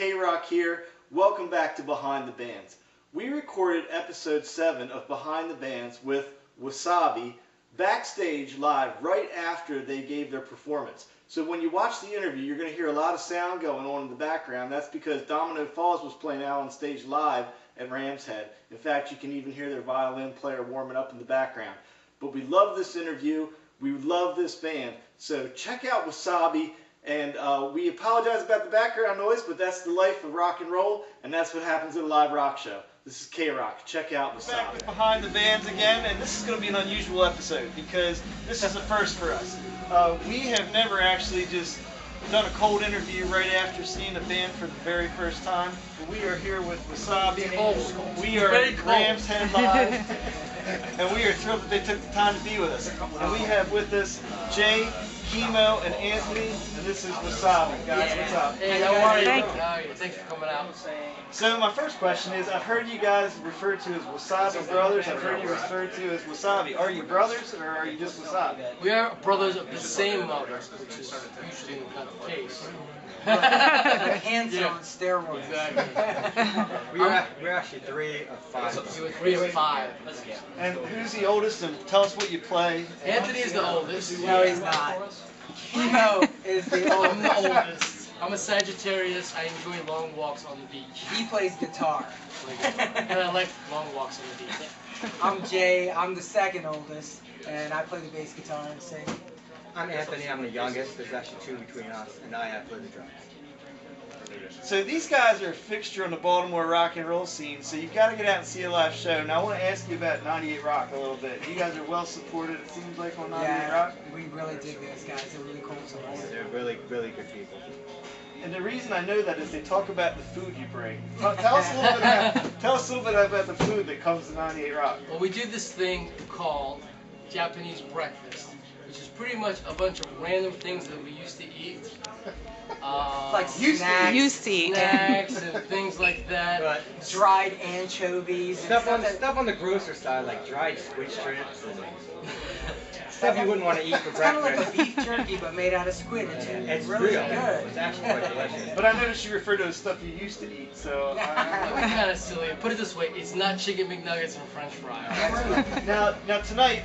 K-Rock here. Welcome back to Behind the Bands. We recorded episode 7 of Behind the Bands with Wasabi backstage live right after they gave their performance. So when you watch the interview, you're going to hear a lot of sound going on in the background. That's because Domino Falls was playing out on stage live at Ram's Head. In fact, you can even hear their violin player warming up in the background. But we love this interview. We love this band. So check out Wasabi. And we apologize about the background noise, but that's the life of rock and roll, and that's what happens at a live rock show. This is K-Rock. Check out Wasabi. We're back with Behind the Bands again, and this is going to be an unusual episode because this is a first for us. We have never actually just done a cold interview right after seeing a band for the very first time. We are here with Wasabi. We are at Ram's Head Live, and we are thrilled that they took the time to be with us. And we have with us Jay, Chemo, and Anthony, and this is Wasabi. Guys, what's up? Hey, how are you? Thanks for coming out. So my first question is, I've heard you guys referred to as Wasabi brothers. I've heard you referred to as Wasabi. Are you brothers, or are you just Wasabi? We are brothers of the same mother, which is usually not the case. Hands on steroids. Exactly. We're actually 3 of 5. You were 3 of 5. And who's the oldest, and tell us what you play? Anthony is the oldest. No, he's not. Chemo is the oldest. I'm the oldest. I'm a Sagittarius. I enjoy long walks on the beach. He plays guitar. And I like long walks on the beach. I'm Jay. I'm the second oldest, and I play the bass guitar and sing. I'm Anthony. I'm the youngest. There's actually 2 between us, and I play the drums. So these guys are a fixture on the Baltimore rock and roll scene, so you've got to get out and see a live show. Now I want to ask you about 98 Rock a little bit. You guys are well supported, it seems like, on 98 Rock. We really dig those guys. They're really cool support. They're really, really good people. And the reason I know that is they talk about the food you bring. Tell us a little bit about the food that comes to 98 Rock. Well, we do this thing called Japanese breakfast, which is pretty much a bunch of random things that we used to eat. Like snacks and things like that. But dried anchovies. stuff on the grosser side, like dried squid strips and stuff you wouldn't want to eat for It's kind of breakfast. like a beef jerky, but made out of squid. It's really real. good. It's actually quite delicious. But I noticed you refer to as stuff you used to eat, so... We're kind of silly. Put it this way, it's not chicken McNuggets and french fries. Now tonight,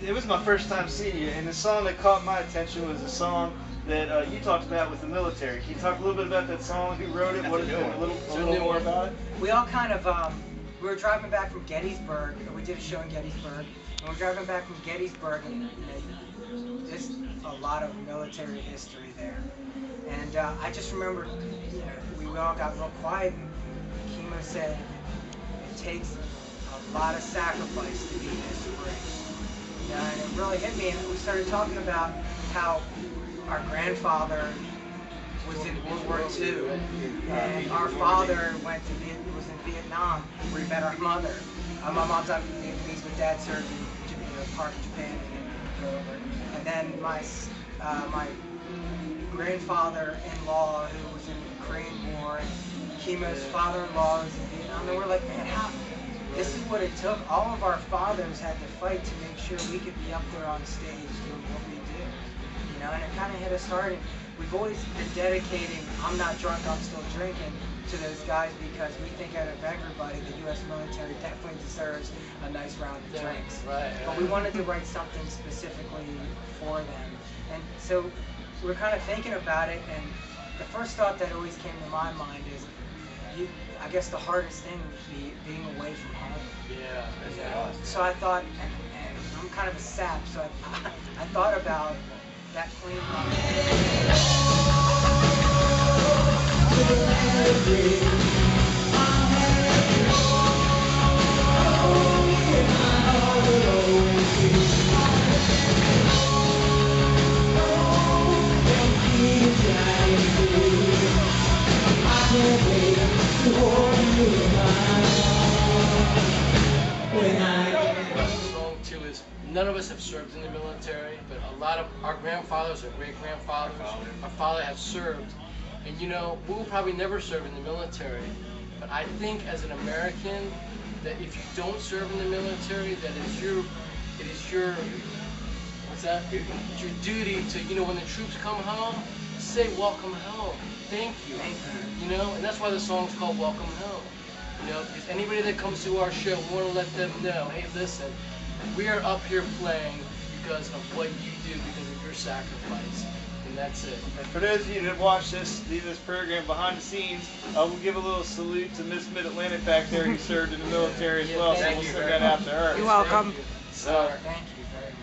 it was my first time seeing you, and the song that caught my attention was a song that you talked about with the military. Can you talk a little bit about that song? Who wrote it? What is it? A little more about it? We all kind of, we were driving back from Gettysburg, and we did a show in Gettysburg, and we're driving back from Gettysburg, and there's a lot of military history there. And I just remember, we all got real quiet, and Chemo said, it takes a lot of sacrifice to be this brave. And it really hit me, and we started talking about how our grandfather was in World War II, and our father was in Vietnam, where he met our mother. My mom's out Vietnamese, but Dad served in part of Japan and then my grandfather-in-law, who was in the Korean War, and Chemo's father-in-law was in Vietnam. And we're like, man, this is what it took. All of our fathers had to fight to make sure we could be up there on stage doing what we do. And it kind of hit us hard. And we've always been dedicating I'm Not Drunk, I'm Still Drinking to those guys because we think out of everybody, the U.S. military definitely deserves a nice round of drinks. Right. But we wanted to write something specifically for them. And so we're kind of thinking about it, and the first thought that always came to my mind is, I guess the hardest thing would be being away from home. Yeah. So I thought, and I'm kind of a sap, so I thought about that clean None of us have served in the military, but a lot of our grandfathers or great-grandfathers, our father have served. And we will probably never serve in the military, but I think as an American, that if you don't serve in the military, that it is your, what's that? It's your duty to, when the troops come home, say welcome home. Thank you. Thank you. You know, and that's why the song's called Welcome Home. You know, because anybody that comes to our show, we want to let them know, hey, listen, we are up here playing because of what you do, because of your sacrifice. And that's it. And for those of you that watch this program behind the scenes, we'll give a little salute to Miss Mid-Atlantic back there who served in the military as well, so we'll send that out to her. You're welcome. So, Thank you very much.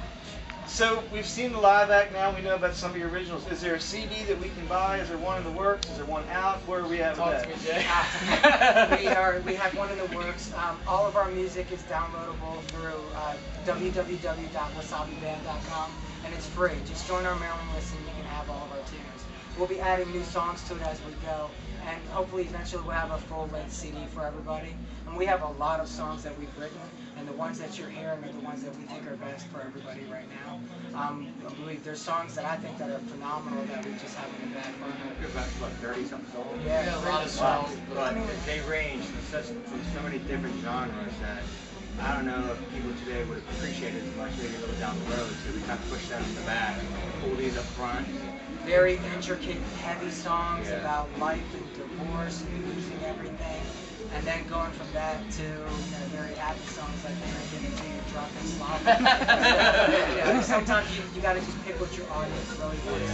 So we've seen the live act now. We know about some of your originals. Is there a CD that we can buy? Is there one in the works? Is there one out? Where are we at with Talk that? to me, Jay. We have one in the works. All of our music is downloadable through www.wasabiband.com, and it's free. Just join our mailing list and you can have all of our tunes. We'll be adding new songs to it as we go, and hopefully eventually we'll have a full-length CD for everybody. And we have a lot of songs that we've written, and the ones that you're hearing are the ones that we think are best for everybody right now. I believe there's songs that I think that are phenomenal that we just have in the back burner. You're about, what, 30-something songs? Yeah, a lot of songs. But they range from so many different genres that I don't know if people today would appreciate it as much maybe a little down the road. So we kind of push that in the back, pull these up front. Very intricate, heavy songs Yeah. about life and divorce and losing everything. And then going from that to very happy songs like "When I Give It To You, Drop and Slop." Sometimes you got to just pick what your audience really wants.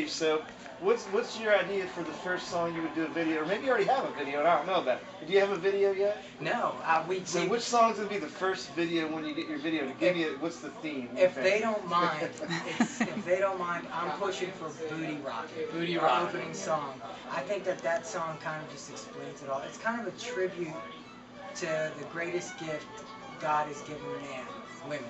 So, what's your idea for the first song you would do a video? Or maybe you already have a video and I don't know about it. Do you have a video yet? No, So which song's gonna be the first video when you get your video? To give me what's the theme? If they don't mind, I'm pushing for Booty Rockin'. Booty our Rockin'. opening song. I think that song kind of just explains it all. It's kind of a tribute to the greatest gift God has given man, women.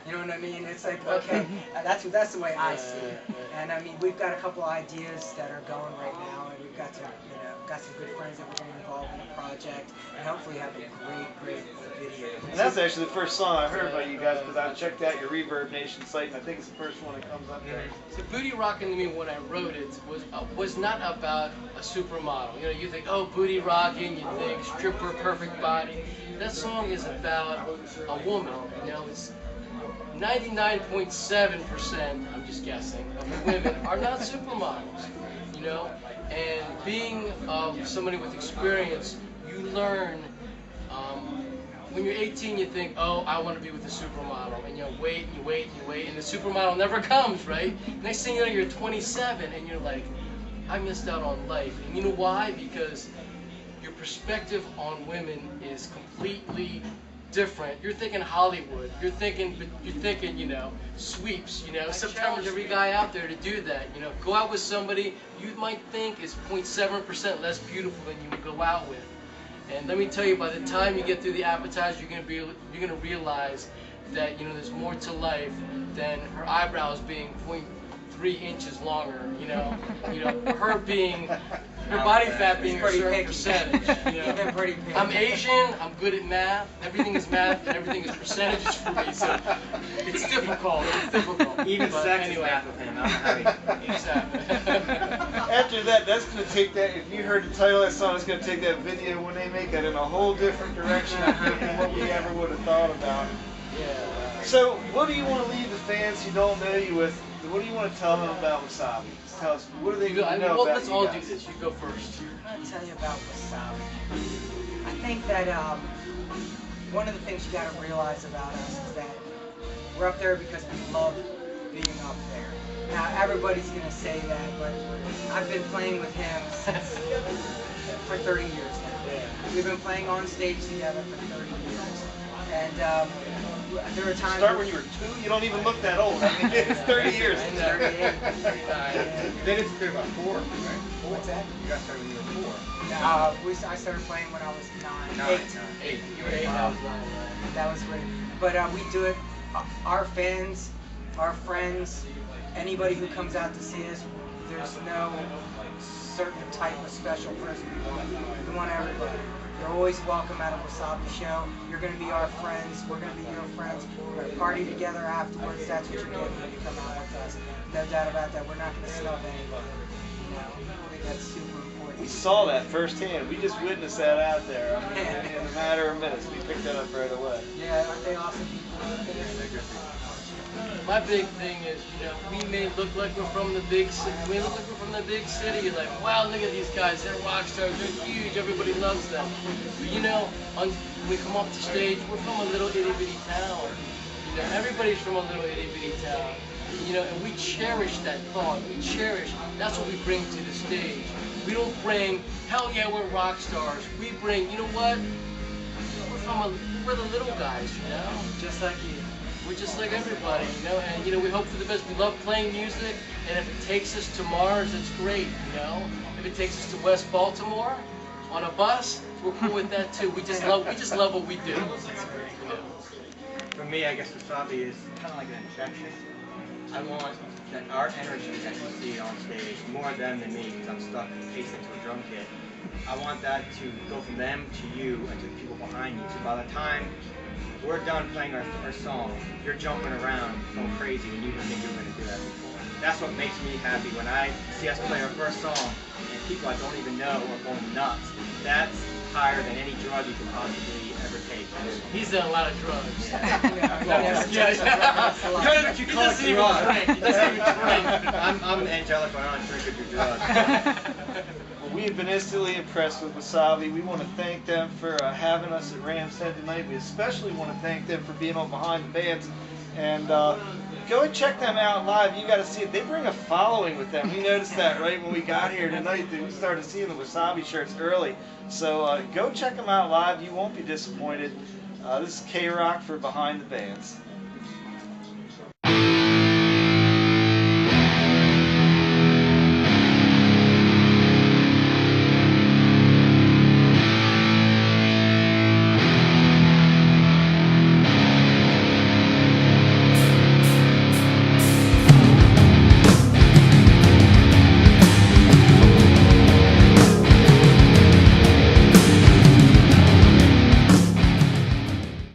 You know what I mean? It's like, okay, that's the way I see it. And I mean, we've got a couple ideas that are going right now, and we've got some good friends that we're going to involve in the project, and hopefully have a great video. And that's actually the first song I heard by you guys because I checked out your Reverb Nation site, and I think it's the first one that comes up there. So Booty Rockin' to me, when I wrote it, was not about a supermodel. You know, you think, oh, booty rocking, you think stripper, perfect body. That song is about a woman. You know, it's 99.7%, I'm just guessing, of the women are not supermodels, you know? And being somebody with experience, you learn, when you're 18 you think, oh, I want to be with a supermodel, and you wait and you wait and you wait, and the supermodel never comes, right? Next thing you know, you're 27 and you're like, I missed out on life. And you know why? Because your perspective on women is completely different. You're thinking Hollywood. You're thinking, you know, sweeps. You know, sometimes every guy out there to do that. You know, go out with somebody you might think is 0.7% less beautiful than you would go out with. And let me tell you, by the time you get through the appetizer, you're gonna realize that there's more to life than her eyebrows being 0.3 inches longer. You know, her body fat being a certain percentage. You know. I'm Asian, I'm good at math, everything is math, and everything is percentages for me, so it's difficult, Even but sex anyway. is math with him. Exactly. After that, that's going to take that, if you heard the title of that song, it's going to take that video when they make that in a whole different direction than what we ever would have thought about. Yeah. So, what do you want to leave the fans who don't know you with What do you want to tell them about Wasabi? Just tell us, what do they You need go, to I know mean, about let's you all guys? do this. You go first. I'm gonna tell you about Wasabi. I think that one of the things you got to realize about us is that we're up there because we love being up there. Now everybody's gonna say that, but I've been playing with him since for 30 years now. Yeah. We've been playing on stage together for 30 years, and there are times. Start when you were 2? You don't even look that old. I mean, it's 30 years. It's 38. They didn't start about 4, right? What's that? You guys started when you were 4. I started playing when I was 9, 8. 8. You were 8. I was 9. Right? That was great. But we do it. Our fans, our friends, anybody who comes out to see us, there's no certain type of special person we want. We want everybody. You're always welcome at a Wasabi show. You're going to be our friends. We're going to be your friends. We're going to party together afterwards. That's what you're getting when you come out with us. No doubt about that. We're not going to snub anybody. You know, I think that's super important. We saw that firsthand. We just witnessed that out there. I mean, in a matter of minutes, we picked that up right away. Yeah, aren't they awesome people? My big thing is, we may look like we're from the big city. We look like we're from the big city. You're like, wow, look at these guys. They're rock stars. They're huge. Everybody loves them. But when we come off the stage, we're from a little itty bitty town. Everybody's from a little itty bitty town. And we cherish that thought. We cherish. That's what we bring to the stage. We don't bring, hell yeah, we're rock stars. We bring, you know what? We're the little guys, Just like you. We're just like everybody, and we hope for the best. We love playing music, and if it takes us to Mars, it's great, If it takes us to West Baltimore on a bus, we're cool with that too. We just love what we do. For me, I guess Wasabi is kind of like an injection. I want that our energy that you see on stage, more of them than me, because I'm stuck pacing to a drum kit. I want that to go from them to you and to the people behind you. So by the time we're done playing our song, you're jumping around, going crazy, and you didn't think you were going to do that before. That's what makes me happy when I see us play our first song, and people I don't even know are going nuts. That's higher than any drug you could possibly ever take. He's done a lot of drugs. He doesn't even drink. He doesn't even drink. I'm angelic, but I don't drink or do drugs. We have been instantly impressed with Wasabi. We want to thank them for having us at Rams Head tonight. We especially want to thank them for being on Behind the Bands. And go and check them out live. You got to see it. They bring a following with them. We noticed that right when we got here tonight. We started seeing the Wasabi shirts early. So go check them out live. You won't be disappointed. This is K-Rock for Behind the Bands.